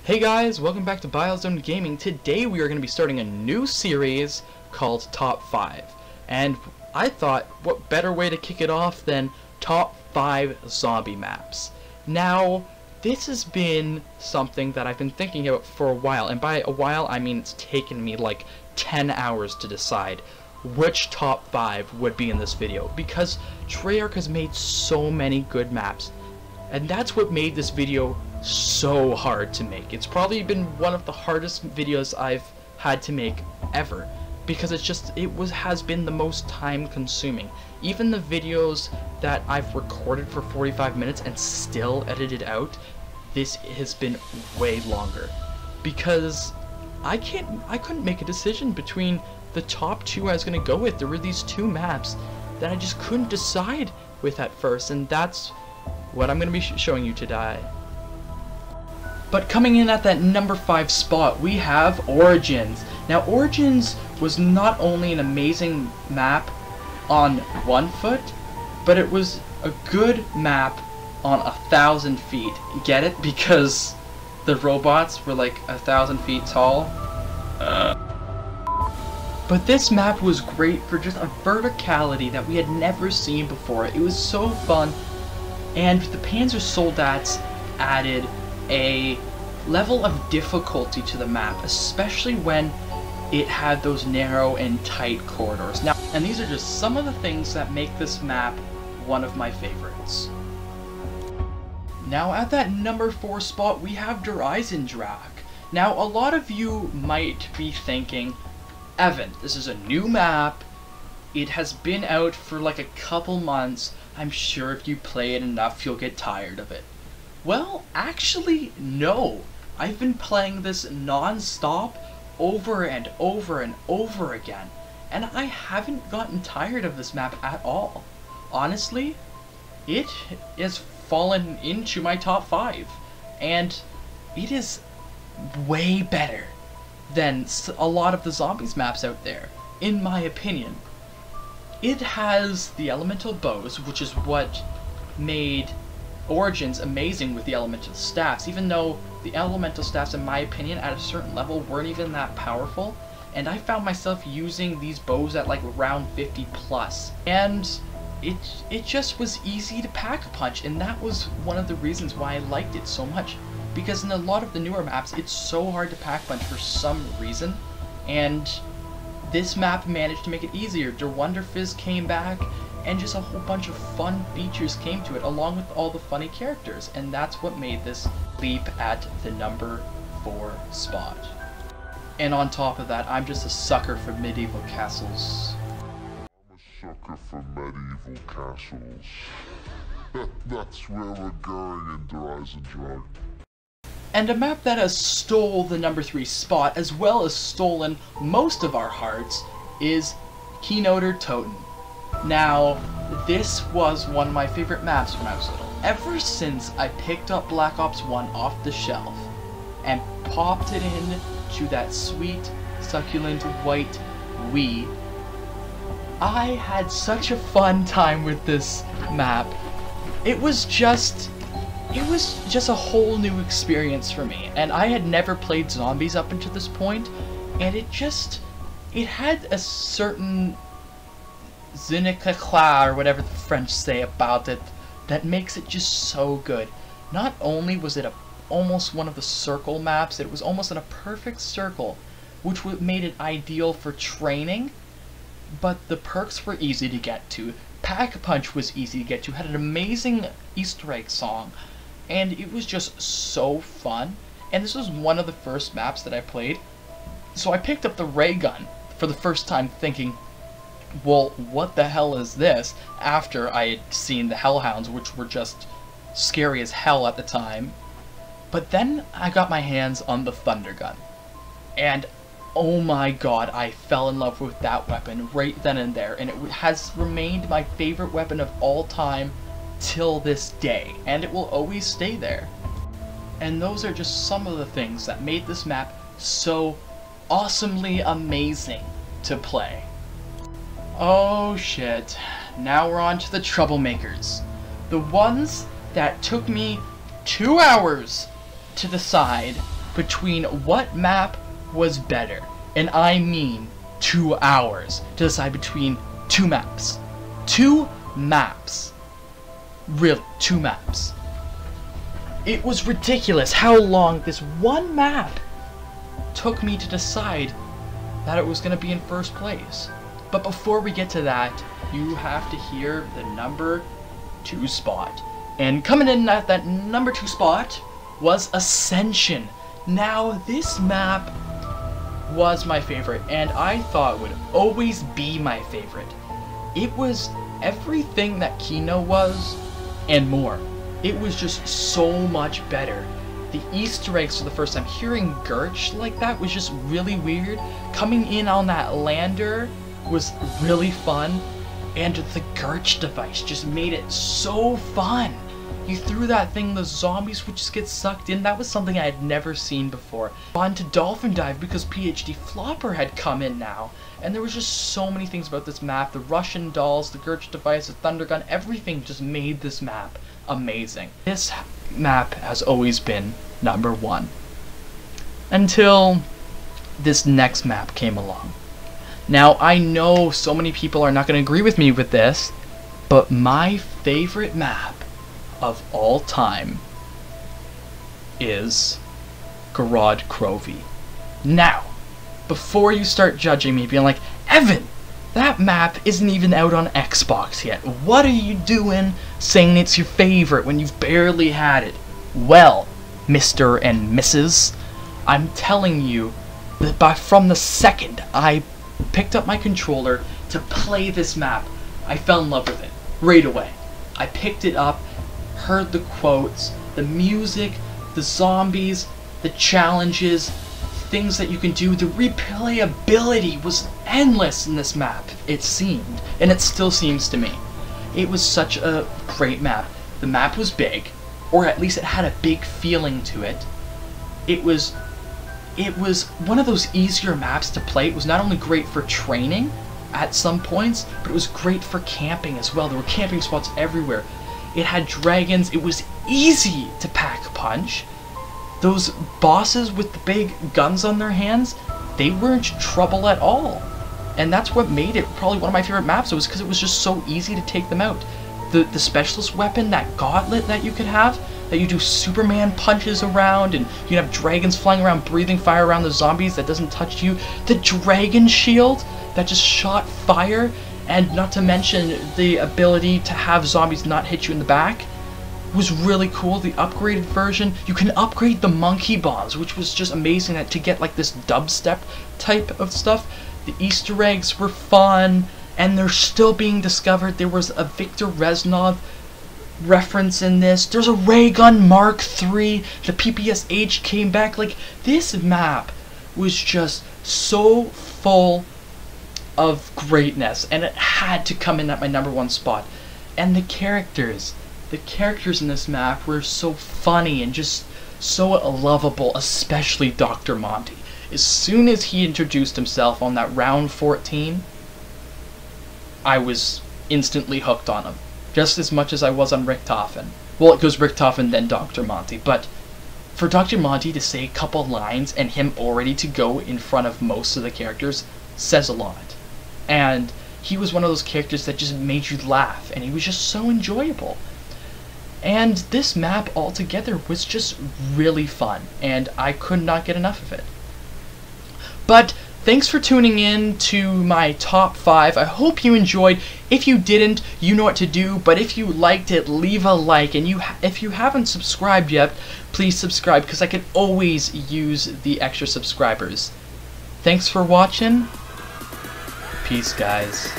Hey guys, welcome back to Biozone Gaming. Today we are going to be starting a new series called Top 5. And I thought, what better way to kick it off than Top 5 Zombie Maps. Now, this has been something that I've been thinking about for a while. And by a while, I mean it's taken me like 10 hours to decide which Top 5 would be in this video. Because Treyarch has made so many good maps. And that's what made this video so hard to make. It's probably been one of the hardest videos I've had to make ever, because has been the most time consuming. Even the videos that I've recorded for 45 minutes and still edited out, this has been way longer, because I couldn't make a decision between the top two I was gonna go with. There were these two maps that I just couldn't decide with at first, and that's what I'm gonna be showing you today. But coming in at that number 5 spot, we have Origins. Now, Origins was not only an amazing map on 1 foot, but it was a good map on 1,000 feet. Get it? Because the robots were like 1,000 feet tall. But this map was great for just a verticality that we had never seen before. It was so fun, and the Panzer Soldats added a level of difficulty to the map, especially when it had those narrow and tight corridors. Now, and these are just some of the things that make this map one of my favorites. Now, at that number 4 spot, we have Der Eisendrache. Now, a lot of you might be thinking, Evan, this is a new map. It has been out for like a couple months. I'm sure if you play it enough, you'll get tired of it. Well, actually, no. I've been playing this non-stop over and over and over again, and I haven't gotten tired of this map at all. Honestly, it has fallen into my top 5, and it is way better than a lot of the Zombies maps out there, in my opinion. It has the elemental bows, which is what made Origins amazing with the elemental staffs, even though the elemental staffs, in my opinion, at a certain level weren't even that powerful, and I found myself using these bows at like round 50 plus, and it just was easy to pack a punch, and that was one of the reasons why I liked it so much, because in a lot of the newer maps it's so hard to pack punch for some reason, and this map managed to make it easier. Der Wunderfizz came back, and just a whole bunch of fun features came to it, along with all the funny characters, and that's what made this leap at the number 4 spot. And on top of that, I'm just a sucker for medieval castles. I'm a sucker for medieval castles. That's where we're going in Der Eisendrache. And a map that has stole the number 3 spot, as well as stolen most of our hearts, is Kenoter Toten. Now, this was one of my favorite maps when I was little. Ever since I picked up Black Ops 1 off the shelf and popped it in to that sweet, succulent white Wii, I had such a fun time with this map. It was just a whole new experience for me, and I had never played zombies up until this point, and it had a certain Zinicacla, or whatever the French say about it, that makes it just so good. Not only was it almost one of the circle maps, it was almost in a perfect circle, which made it ideal for training, but the perks were easy to get to. Pack-a-Punch was easy to get to, had an amazing Easter egg song, and it was just so fun. And this was one of the first maps that I played, so I picked up the ray gun for the first time, thinking, well, what the hell is this? After I had seen the Hellhounds, which were just scary as hell at the time. But then I got my hands on the Thunder Gun, and oh my god, I fell in love with that weapon right then and there, and it has remained my favorite weapon of all time till this day, and it will always stay there. And those are just some of the things that made this map so awesomely amazing to play. Oh shit, now we're on to the troublemakers. The ones that took me 2 hours to decide between what map was better. And I mean 2 hours to decide between 2 maps. 2 maps. Really, 2 maps. It was ridiculous how long this one map took me to decide that it was going to be in first place. But before we get to that, you have to hear the number 2 spot. And coming in at that number 2 spot was Ascension. Now, this map was my favorite, and I thought would always be my favorite. It was everything that Kino was, and more. It was just so much better. The Easter eggs for the first time, hearing Gurch like that was just really weird. Coming in on that lander was really fun, and the Gurch device just made it so fun. You threw that thing, the zombies would just get sucked in. That was something I had never seen before. On to Dolphin Dive because PhD Flopper had come in now. And there was just so many things about this map. The Russian dolls, the Gurch device, the Thunder Gun, everything just made this map amazing. This map has always been number 1. Until this next map came along. Now, I know so many people are not going to agree with me with this, but my favorite map of all time is Gorod Krovi. Now, before you start judging me, being like, Evan, that map isn't even out on Xbox yet. What are you doing saying it's your favorite when you've barely had it? Well, Mr. and Mrs., I'm telling you that from the second I picked up my controller to play this map, I fell in love with it right away. I picked it up, heard the quotes, the music, the zombies, the challenges, things that you can do. The replayability was endless in this map, it seemed, and it still seems to me. It was such a great map. The map was big, or at least it had a big feeling to it. It was one of those easier maps to play. It was not only great for training at some points, but it was great for camping as well. There were camping spots everywhere. It had dragons. It was easy to pack punch. Those bosses with the big guns on their hands, they weren't trouble at all. And that's what made it probably one of my favorite maps. It was because it was just so easy to take them out. The specialist weapon, that gauntlet that you could have, that you do Superman punches around, and you can have dragons flying around breathing fire around the zombies that doesn't touch you. The dragon shield that just shot fire, and not to mention the ability to have zombies not hit you in the back was really cool. The upgraded version, you can upgrade the monkey bombs, which was just amazing to get like this dubstep type of stuff. The Easter eggs were fun, and they're still being discovered. There was a Viktor Reznov reference in this. There's a Ray Gun Mark III. The PPSH came back. Like, this map was just so full of greatness, and it had to come in at my number 1 spot. And the characters in this map were so funny and just so lovable, especially Dr. Monty. As soon as he introduced himself on that round 14, I was instantly hooked on him, just as much as I was on Richtofen. Well, it goes Richtofen, then Dr. Monty, but for Dr. Monty to say a couple lines and him already to go in front of most of the characters says a lot. And he was one of those characters that just made you laugh, and he was just so enjoyable. And this map altogether was just really fun, and I could not get enough of it. But thanks for tuning in to my top 5. I hope you enjoyed. If you didn't, you know what to do. But if you liked it, leave a like. And if you haven't subscribed yet, please subscribe, because I could always use the extra subscribers. Thanks for watching. Peace, guys.